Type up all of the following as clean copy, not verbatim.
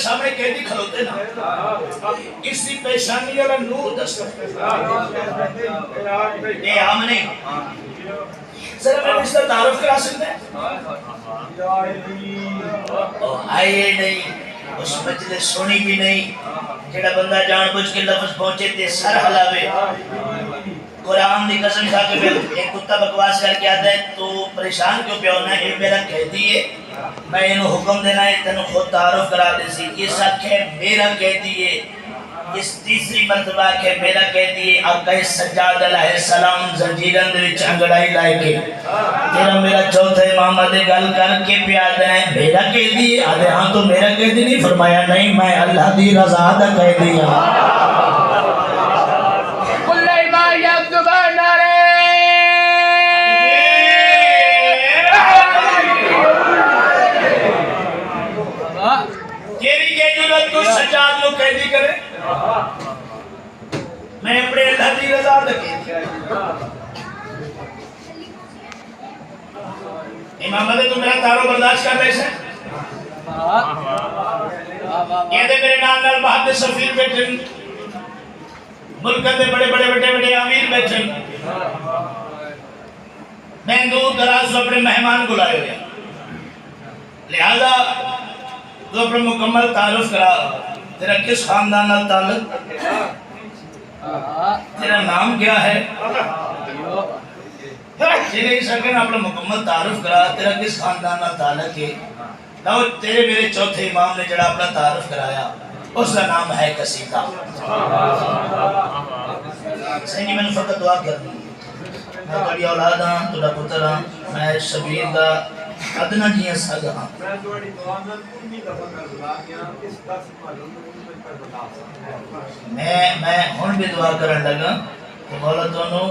سامنے قیدی کھلوتے نا اسی پیشانی والا نور دستا اے آمنے ذرا میں اس کا تعارف کرا سکتے ہیں آئیے نہیں اس مجلس سونی بھی نہیں جڑا بندہ جان بوجھ کے لفظ پہنچے تے سر ہلاوے قرآن دی قسم کھا کے ایک کتا بکواس کر کے آتا ہے تو پریشان کیوں پہ ہونا ہے میرا قیدی ہے میں انہوں حکم دینا ہے تنہوں خود تعارف کرا دے سی یہ سچ ہے میرا قیدی ہے اس تیسری مرتبہ کہ میرا قیدی ہے آقا سجاد علیہ السلام زنجیرن دے وچ انگڑائی لائے کے تیرا میرا چوتھا امام دے گل کر کے پہ آدھا ہے میرا قیدی ہے آدھے ہاں تو میرا قیدی نہیں فرمایا نہیں میں اللہ دی رضا دا قیدی ہوں تو سجاد لو قیدی کرے میں اپنے اللہ دی رضا لگے امام علیہ تو میرا تارو برداشت کر رہے سے یہ دے میرے نام نال محدث سفیر بیٹھن ملکت دے بڑے بڑے امیر بیٹھن میں دور دراز سے اپنے مہمان بلائے ہوئے لہذا تو اپنے مکمل تعارف کرا تیرا کس خاندان نال تعلق تیرا نام کیا ہے تیرے اس سکن اپنے مکمل تعارف کرا تیرا کس خاندان نال تعلق ہے لو تیرے میرے چوتھے امام نے جڑا اپنا تعارف کرایا اس کا نام ہے قصیدہ سینی میں نے فقط دعا کرنی میں تھوڑی اولاد ہاں تھوڑا پتر ہاں میں شبیر دا ادنا جیاں ساگا ہاں میں ہون بھی دعا کرن لگا کہ مولا دونوں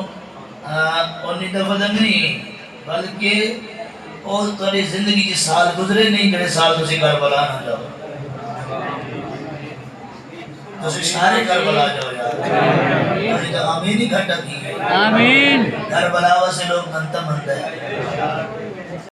انہی دفعہ نہیں بلکہ اور تاری زندگی کی سال گزرے نہیں جڑے سال تسی کربلا نہ جاؤ تسی سارے کربلا جاؤ یار آمین ہی گھٹا کی گئی آمین کربلا سے لوگ منتا منتا ہے